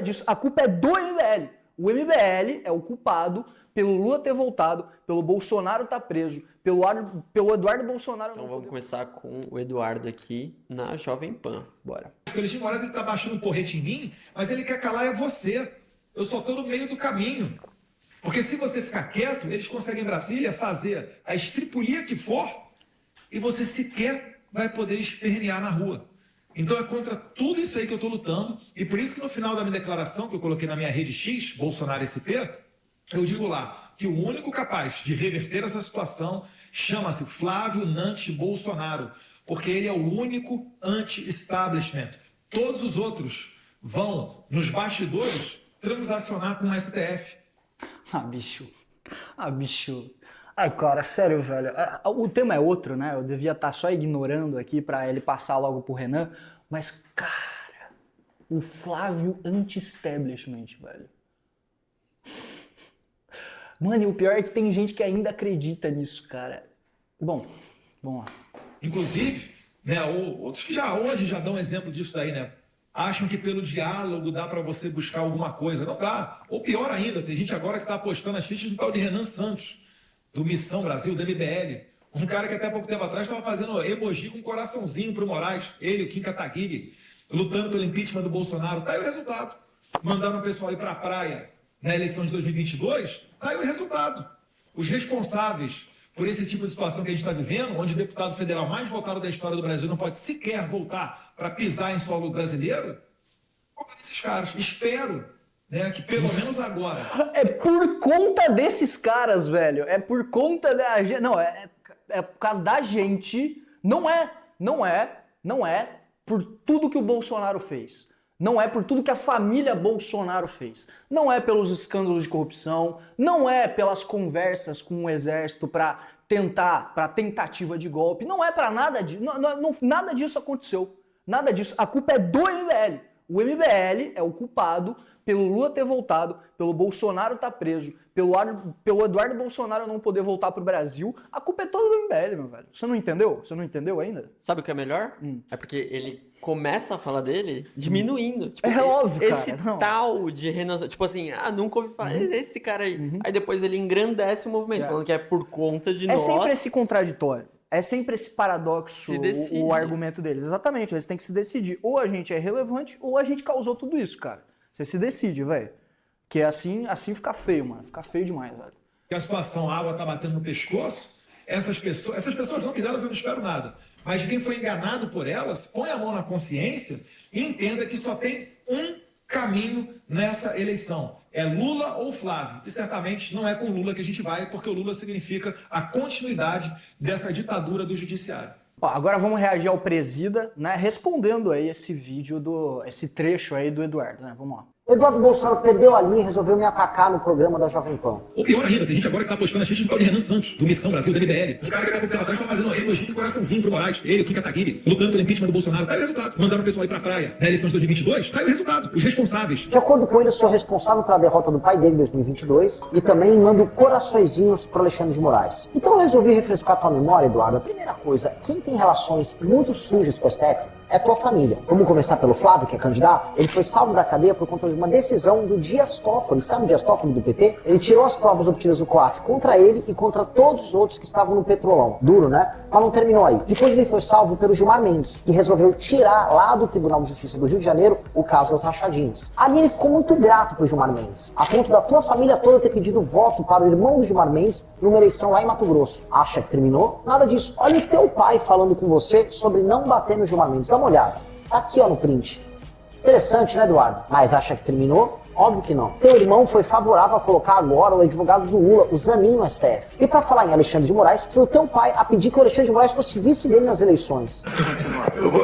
disso. A culpa é do MBL. O MBL é o culpado pelo Lula ter voltado, pelo Bolsonaro estar preso, pelo Eduardo Bolsonaro... Então vamos começar com o Eduardo aqui na Jovem Pan. Bora. O Alexandre de Moraes ele tá baixando um porrete em mim, mas ele quer calar você. Eu só tô no meio do caminho. Porque se você ficar quieto, eles conseguem em Brasília fazer a estripulia que for e você sequer vai poder espernear na rua. Então é contra tudo isso aí que eu tô lutando e por isso que no final da minha declaração que eu coloquei na minha rede X, Bolsonaro SP, eu digo lá que o único capaz de reverter essa situação chama-se Flávio Nantes Bolsonaro, porque ele é o único anti-establishment. Todos os outros vão, nos bastidores, transacionar com o STF. Bicho. Cara, sério, velho. O tema é outro, né? Eu devia estar só ignorando aqui pra ele passar logo pro Renan. Mas, cara, o Flávio anti-establishment, velho. Mano, e o pior é que tem gente que ainda acredita nisso, cara. Bom, vamos lá. Inclusive, né, outros que hoje já dão exemplo disso daí, né? Acham que pelo diálogo dá para você buscar alguma coisa. Não dá. Ou pior ainda, tem gente agora que está apostando as fichas no tal de Renan Santos, do Missão Brasil, do MBL. Um cara que até pouco tempo atrás estava fazendo emoji com um coraçãozinho pro Moraes. Ele, o Kim Kataguiri, lutando pelo impeachment do Bolsonaro. Tá aí o resultado. Mandaram o pessoal ir para a praia na eleição de 2022. Tá aí o resultado. Os responsáveis por esse tipo de situação que a gente está vivendo, onde o deputado federal mais votado da história do Brasil não pode sequer voltar para pisar em solo brasileiro, qual é desses caras? Espero, né, que pelo menos agora... É por conta desses caras, velho. É por conta da gente... Não, é por causa da gente. Não é por tudo que o Bolsonaro fez. Não é por tudo que a família Bolsonaro fez. Não é pelos escândalos de corrupção, não é pelas conversas com o exército para tentativa de golpe, não é para nada disso. Nada disso aconteceu. Nada disso. A culpa é do MBL. O MBL é o culpado pelo Lula ter voltado, pelo Bolsonaro estar preso, pelo Eduardo Bolsonaro não poder voltar pro Brasil. A culpa é toda do MBL, meu velho. Você não entendeu? Você não entendeu ainda? Sabe o que é melhor? É porque ele começa a falar dele diminuindo. Tipo, é óbvio, esse cara. Não. tal de Renan... Tipo assim, nunca ouvi falar. Esse cara aí. Aí depois ele engrandece o movimento, falando que é por conta de nós. É sempre esse contraditório. É sempre esse paradoxo, o argumento deles. Exatamente, eles têm que se decidir. Ou a gente é relevante, ou a gente causou tudo isso, cara. Você se decide, velho. Porque assim fica feio, mano. Fica feio demais, velho. Que a situação, a água tá batendo no pescoço, essas pessoas não, que delas eu não espero nada. Mas de quem foi enganado por elas, põe a mão na consciência e entenda que só tem um caminho nessa eleição. É Lula ou Flávio. E certamente não é com Lula que a gente vai, porque o Lula significa a continuidade dessa ditadura do judiciário. Ó, agora vamos reagir ao presida, né? Respondendo aí esse trecho aí do Eduardo, né? Vamos lá. Eduardo Bolsonaro perdeu a linha e resolveu me atacar no programa da Jovem Pan. Ou pior ainda, tem gente agora que tá apostando as fichas no tal de Renan Santos, do Missão Brasil, do MBL. Um cara que até pouco tempo atrás estava fazendo emoji com um coraçãozinho pro Moraes. Ele, o Kim Kataguiri, lutando pelo impeachment do Bolsonaro. Tá aí o resultado. Mandaram o pessoal ir pra praia na eleição de 2022. Tá aí o resultado. Os responsáveis. De acordo com ele, eu sou responsável pela derrota do pai dele em 2022 e também mando coraçõezinhos pro Alexandre de Moraes. Então eu resolvi refrescar tua memória, Eduardo. A primeira coisa, quem tem relações muito sujas com a STF é tua família. Vamos começar pelo Flávio, que é candidato. Ele foi salvo da cadeia por conta de uma decisão do Dias Toffoli. Sabe o Dias Toffoli do PT? Ele tirou as provas obtidas do COAF contra ele e contra todos os outros que estavam no Petrolão. Duro, né? Mas não terminou aí. Depois ele foi salvo pelo Gilmar Mendes, que resolveu tirar lá do Tribunal de Justiça do Rio de Janeiro o caso das rachadinhas. Ali ele ficou muito grato pro Gilmar Mendes, a ponto da tua família toda ter pedido voto para o irmão do Gilmar Mendes numa eleição lá em Mato Grosso. Acha que terminou? Nada disso. Olha o teu pai falando com você sobre não bater no Gilmar Mendes. Dá uma olhada. Tá aqui, ó, no print. Interessante, né, Eduardo? Mas acha que terminou? Óbvio que não. Teu irmão foi favorável a colocar agora o advogado do Lula, o Zanin, no STF. E pra falar em Alexandre de Moraes, foi o teu pai a pedir que o Alexandre de Moraes fosse vice dele nas eleições.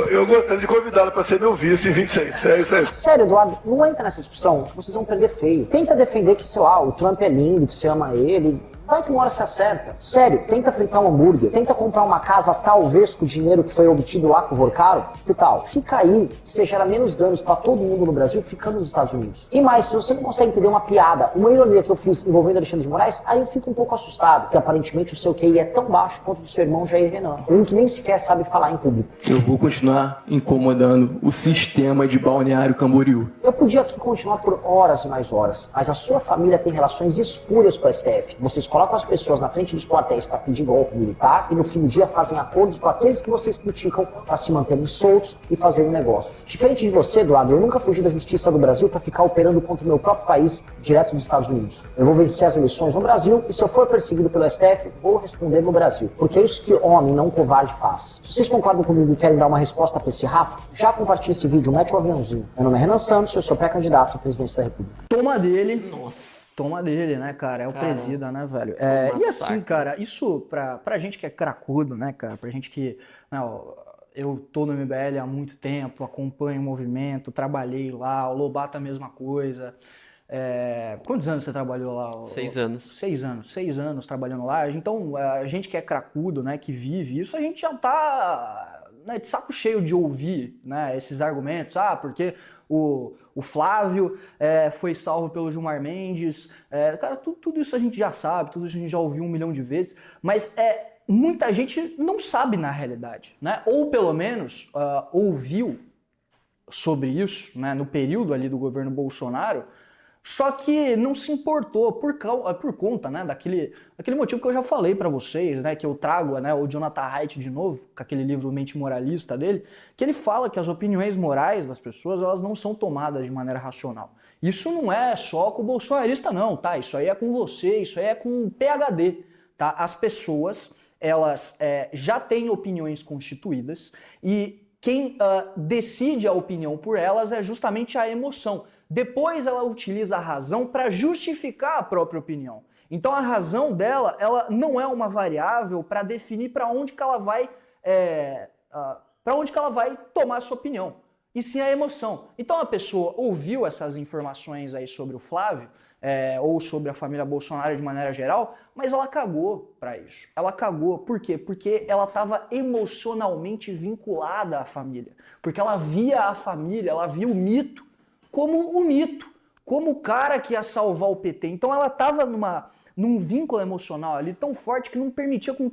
Eu gostaria de convidá-lo para ser meu vice em 26. Sério. Sério, Eduardo, não entra nessa discussão. Vocês vão perder feio. Tenta defender que, sei lá, o Trump é lindo, que você ama ele. Vai que uma hora se acerta. Sério, tenta fritar um hambúrguer, tenta comprar uma casa talvez com o dinheiro que foi obtido lá com o Vorcaro. Que tal? Fica aí, que você gera menos danos pra todo mundo no Brasil ficando nos Estados Unidos. E mais, se você não consegue entender uma piada, uma ironia que eu fiz envolvendo Alexandre de Moraes, aí eu fico um pouco assustado, porque aparentemente o seu QI é tão baixo quanto o do seu irmão Jair Renan, um que nem sequer sabe falar em público. Eu vou continuar incomodando o sistema de Balneário Camboriú. Eu podia aqui continuar por horas e mais horas, mas a sua família tem relações espúrias com a STF. Vocês colocam as pessoas na frente dos quartéis para pedir golpe militar e no fim do dia fazem acordos com aqueles que vocês criticam para se manterem soltos e fazerem negócios. Diferente de você, Eduardo, eu nunca fugi da justiça do Brasil para ficar operando contra o meu próprio país, direto dos Estados Unidos. Eu vou vencer as eleições no Brasil e se eu for perseguido pelo STF, vou responder no Brasil. Porque é isso que homem, não covarde, faz. Se vocês concordam comigo e querem dar uma resposta para esse rato, já compartilhe esse vídeo, mete o aviãozinho. Meu nome é Renan Santos, eu sou pré-candidato à presidência da República. Toma dele. Nossa. Toma dele, né, cara? É o Caramba. presida, né, velho? Um E assim, massacre. cara, isso pra gente que é cracudo, né, cara? Pra gente que... Não, eu tô no MBL há muito tempo, acompanho o movimento, trabalhei lá, o Lobato a mesma coisa. Quantos anos você trabalhou lá? 6 anos. 6 anos trabalhando lá. Então, a gente que é cracudo, né, que vive isso, a gente já tá, né, de saco cheio de ouvir, né, esses argumentos. Ah, porque o Flávio foi salvo pelo Gilmar Mendes. Cara, tudo isso a gente já sabe, tudo isso a gente já ouviu 1 milhão de vezes, mas muita gente não sabe na realidade, né? Ou pelo menos ouviu sobre isso, né, no período ali do governo Bolsonaro, só que não se importou por conta, né, daquele motivo que eu já falei pra vocês, né, que eu trago, né, o Jonathan Haidt de novo, com aquele livro Mente Moralista dele, que ele fala que as opiniões morais das pessoas, elas não são tomadas de maneira racional. Isso não é só com o bolsonarista não, tá? Isso aí é com você, isso aí é com o PhD, tá? As pessoas, elas já têm opiniões constituídas e quem decide a opinião por elas é justamente a emoção. Depois ela utiliza a razão para justificar a própria opinião. Então a razão dela, ela não é uma variável para definir para onde que ela vai tomar a sua opinião, e sim a emoção. Então a pessoa ouviu essas informações aí sobre o Flávio, ou sobre a família Bolsonaro de maneira geral, mas ela cagou para isso. Ela cagou, por quê? Porque ela estava emocionalmente vinculada à família. Porque ela via a família, ela via o mito como o mito, como o cara que ia salvar o PT. Então ela estava num vínculo emocional ali tão forte que não permitia com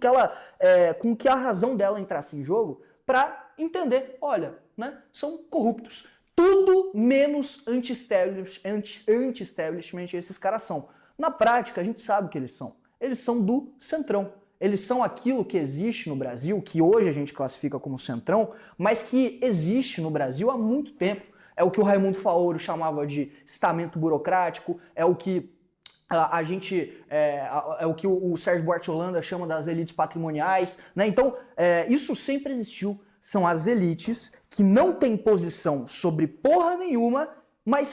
que a razão dela entrasse em jogo para entender, olha, né, são corruptos. Tudo menos anti-establishment esses caras são. Na prática, a gente sabe o que eles são. Eles são do centrão. Eles são aquilo que existe no Brasil, que hoje a gente classifica como centrão, mas que existe no Brasil há muito tempo. É o que o Raimundo Faoro chamava de estamento burocrático, é o que é o que o Sérgio Buarque Holanda chama das elites patrimoniais, né? Então, isso sempre existiu. São as elites que não têm posição sobre porra nenhuma, mas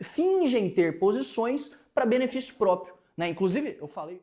fingem ter posições para benefício próprio, né? Inclusive, eu falei...